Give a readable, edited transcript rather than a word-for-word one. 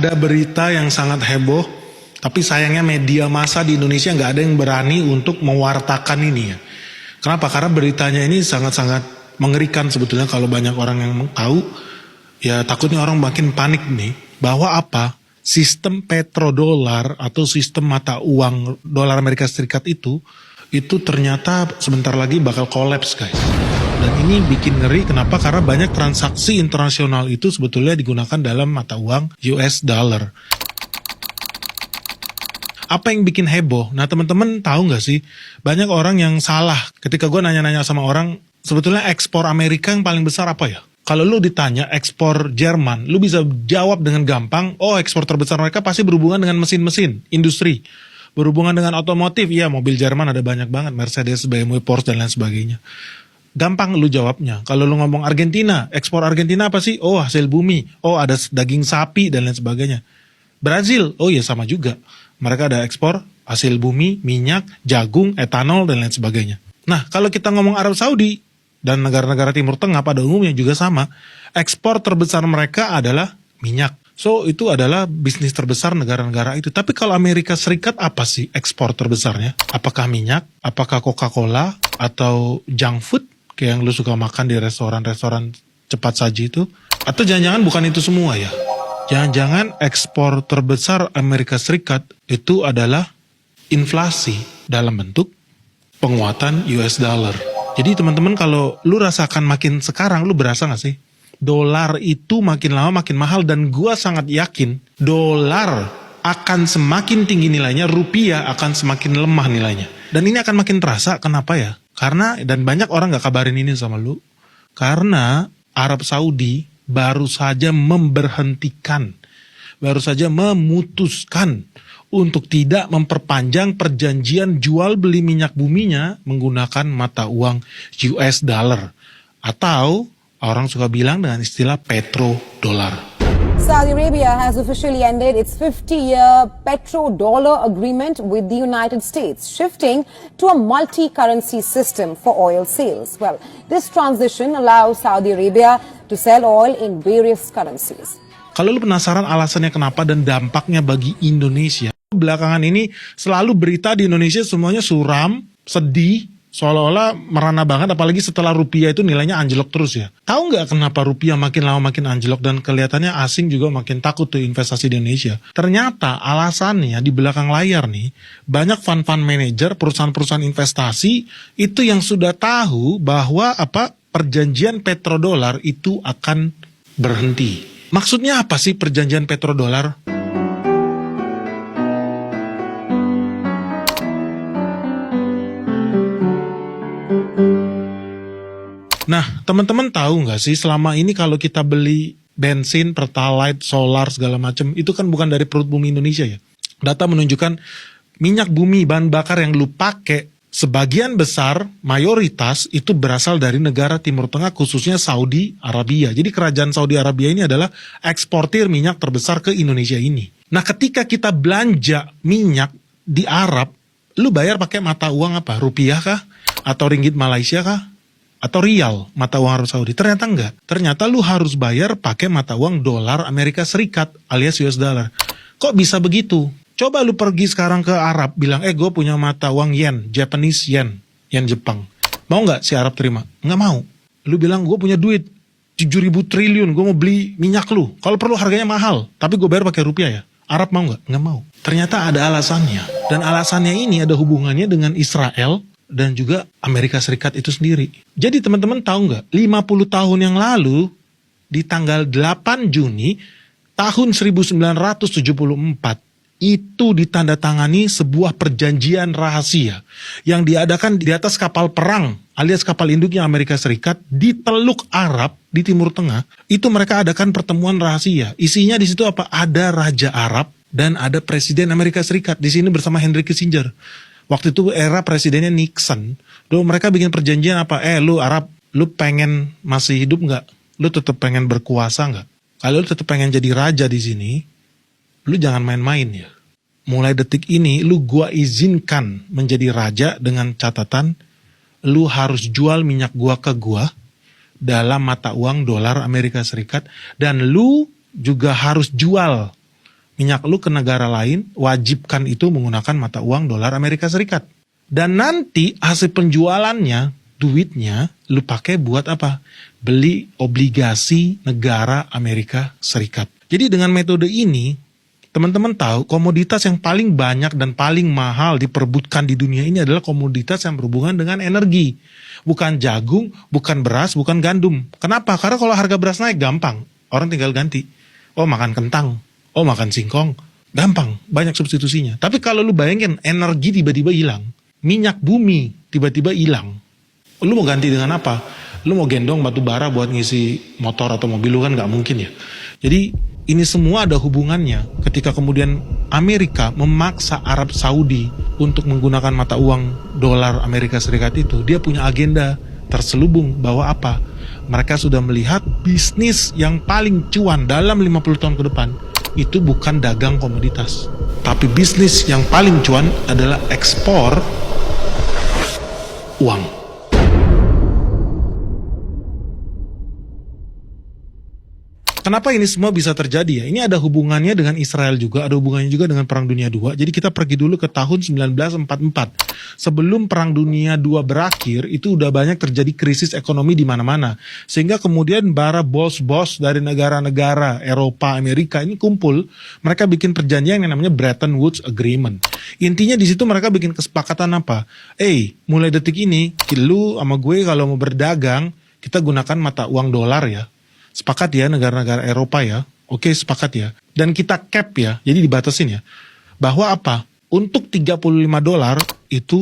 Ada berita yang sangat heboh, tapi sayangnya media massa di Indonesia nggak ada yang berani untuk mewartakan ini ya. Kenapa? Karena beritanya ini sangat-sangat mengerikan sebetulnya kalau banyak orang yang tahu. Ya takutnya orang makin panik nih, bahwa apa? Sistem petrodolar atau sistem mata uang dolar Amerika Serikat itu ternyata sebentar lagi bakal kolaps guys. Dan ini bikin ngeri, kenapa? Karena banyak transaksi internasional itu sebetulnya digunakan dalam mata uang US dollar. Apa yang bikin heboh? Nah teman-teman tahu nggak sih, banyak orang yang salah ketika gue nanya-nanya sama orang, sebetulnya ekspor Amerika yang paling besar apa ya? Kalau lu ditanya ekspor Jerman, lu bisa jawab dengan gampang, oh ekspor terbesar mereka pasti berhubungan dengan mesin-mesin, industri. Berhubungan dengan otomotif, iya mobil Jerman ada banyak banget, Mercedes, BMW, Porsche, dan lain sebagainya. Gampang lu jawabnya. Kalau lu ngomong Argentina, ekspor Argentina apa sih? Oh hasil bumi, oh ada daging sapi, dan lain sebagainya. Brazil, oh iya sama juga. Mereka ada ekspor hasil bumi, minyak, jagung, etanol, dan lain sebagainya. Nah kalau kita ngomong Arab Saudi, dan negara-negara Timur Tengah pada umumnya juga sama, ekspor terbesar mereka adalah minyak. So itu adalah bisnis terbesar negara-negara itu. Tapi kalau Amerika Serikat apa sih ekspor terbesarnya? Apakah minyak? Apakah Coca-Cola? Atau junk food? Kayak yang lu suka makan di restoran-restoran cepat saji itu? Atau jangan-jangan bukan itu semua ya? Jangan-jangan ekspor terbesar Amerika Serikat itu adalah inflasi dalam bentuk penguatan US dollar. Jadi teman-teman kalau lu rasakan makin sekarang, lu berasa gak sih? Dolar itu makin lama makin mahal, dan gua sangat yakin dolar akan semakin tinggi nilainya, rupiah akan semakin lemah nilainya. Dan ini akan makin terasa, kenapa ya? Karena, dan banyak orang gak kabarin ini sama lu, karena Arab Saudi baru saja memutuskan untuk tidak memperpanjang perjanjian jual beli minyak buminya menggunakan mata uang US dollar. Atau orang suka bilang dengan istilah petrodollar. Saudi Arabia has officially ended its 50-year petrodollar agreement with the United States, shifting to a multi-currency system for oil sales. Well, this transition allows Saudi Arabia to sell oil in various currencies. Kalau lu penasaran alasannya kenapa dan dampaknya bagi Indonesia, belakangan ini selalu berita di Indonesia semuanya suram, sedih, seolah-olah merana banget, apalagi setelah rupiah itu nilainya anjlok terus ya. Tahu nggak kenapa rupiah makin lama makin anjlok dan kelihatannya asing juga makin takut tuh investasi di Indonesia? Ternyata alasannya di belakang layar nih, banyak fund manager, perusahaan-perusahaan investasi itu yang sudah tahu bahwa perjanjian petrodolar itu akan berhenti. Maksudnya apa sih perjanjian petrodolar? Nah, teman-teman tahu nggak sih selama ini kalau kita beli bensin, pertalite, solar, segala macam, itu kan bukan dari perut bumi Indonesia ya. Data menunjukkan minyak bumi, bahan bakar yang lu pakai, sebagian besar, mayoritas itu berasal dari negara Timur Tengah, khususnya Saudi Arabia. Jadi kerajaan Saudi Arabia ini adalah eksportir minyak terbesar ke Indonesia ini. Nah, ketika kita belanja minyak di Arab, lu bayar pakai mata uang apa? Rupiah kah? Atau ringgit Malaysia kah? Atau rial, mata uang Arab Saudi? Ternyata enggak. Ternyata lu harus bayar pakai mata uang dolar Amerika Serikat alias US dollar. Kok bisa begitu? Coba lu pergi sekarang ke Arab, bilang, gue punya mata uang yen, Japanese yen, yen Jepang. Mau nggak si Arab terima? Nggak mau. Lu bilang, gue punya duit 7.000 triliun, gue mau beli minyak lu. Kalau perlu harganya mahal, tapi gue bayar pakai rupiah ya. Arab mau nggak? Nggak mau. Ternyata ada alasannya. Dan alasannya ini ada hubungannya dengan Israel dan juga Amerika Serikat itu sendiri. Jadi teman-teman tahu nggak, 50 tahun yang lalu, di tanggal 8 Juni tahun 1974, itu ditandatangani sebuah perjanjian rahasia yang diadakan di atas kapal perang alias kapal induknya Amerika Serikat di Teluk Arab di Timur Tengah. Itu mereka adakan pertemuan rahasia. Isinya di situ apa? Ada Raja Arab dan ada Presiden Amerika Serikat di sini bersama Henry Kissinger. Waktu itu era presidennya Nixon. Lalu mereka bikin perjanjian apa? Lu Arab, lu pengen masih hidup nggak? Lu tetap pengen berkuasa nggak? Kalau lu tetap pengen jadi raja di sini, lu jangan main-main ya. Mulai detik ini, lu gua izinkan menjadi raja dengan catatan, lu harus jual minyak gua ke gua dalam mata uang dolar Amerika Serikat, dan lu juga harus jual minyak lu ke negara lain, wajibkan itu menggunakan mata uang dolar Amerika Serikat. Dan nanti hasil penjualannya, duitnya lu pakai buat apa? Beli obligasi negara Amerika Serikat. Jadi dengan metode ini, teman-teman tahu komoditas yang paling banyak dan paling mahal diperebutkan di dunia ini adalah komoditas yang berhubungan dengan energi. Bukan jagung, bukan beras, bukan gandum. Kenapa? Karena kalau harga beras naik gampang. Orang tinggal ganti. Oh makan kentang, oh makan singkong. Gampang, banyak substitusinya. Tapi kalau lu bayangin energi tiba-tiba hilang. Minyak bumi tiba-tiba hilang. Lu mau ganti dengan apa? Lu mau gendong batu bara buat ngisi motor atau mobil lu kan gak mungkin ya. Jadi ini semua ada hubungannya ketika kemudian Amerika memaksa Arab Saudi untuk menggunakan mata uang dolar Amerika Serikat itu. Dia punya agenda terselubung bahwa apa? Mereka sudah melihat bisnis yang paling cuan dalam 50 tahun ke depan itu bukan dagang komoditas. Tapi bisnis yang paling cuan adalah ekspor uang. Kenapa ini semua bisa terjadi ya? Ini ada hubungannya dengan Israel juga, ada hubungannya juga dengan Perang Dunia II. Jadi kita pergi dulu ke tahun 1944. Sebelum Perang Dunia II berakhir, itu udah banyak terjadi krisis ekonomi di mana-mana. Sehingga kemudian para bos-bos dari negara-negara Eropa, Amerika ini kumpul, mereka bikin perjanjian yang namanya Bretton Woods Agreement. Intinya di situ mereka bikin kesepakatan apa? Mulai detik ini, lu sama gue kalau mau berdagang, kita gunakan mata uang dolar ya. Sepakat ya negara-negara Eropa ya. Oke, sepakat ya. Dan kita cap ya. Jadi dibatasin ya. Bahwa apa? Untuk $35 itu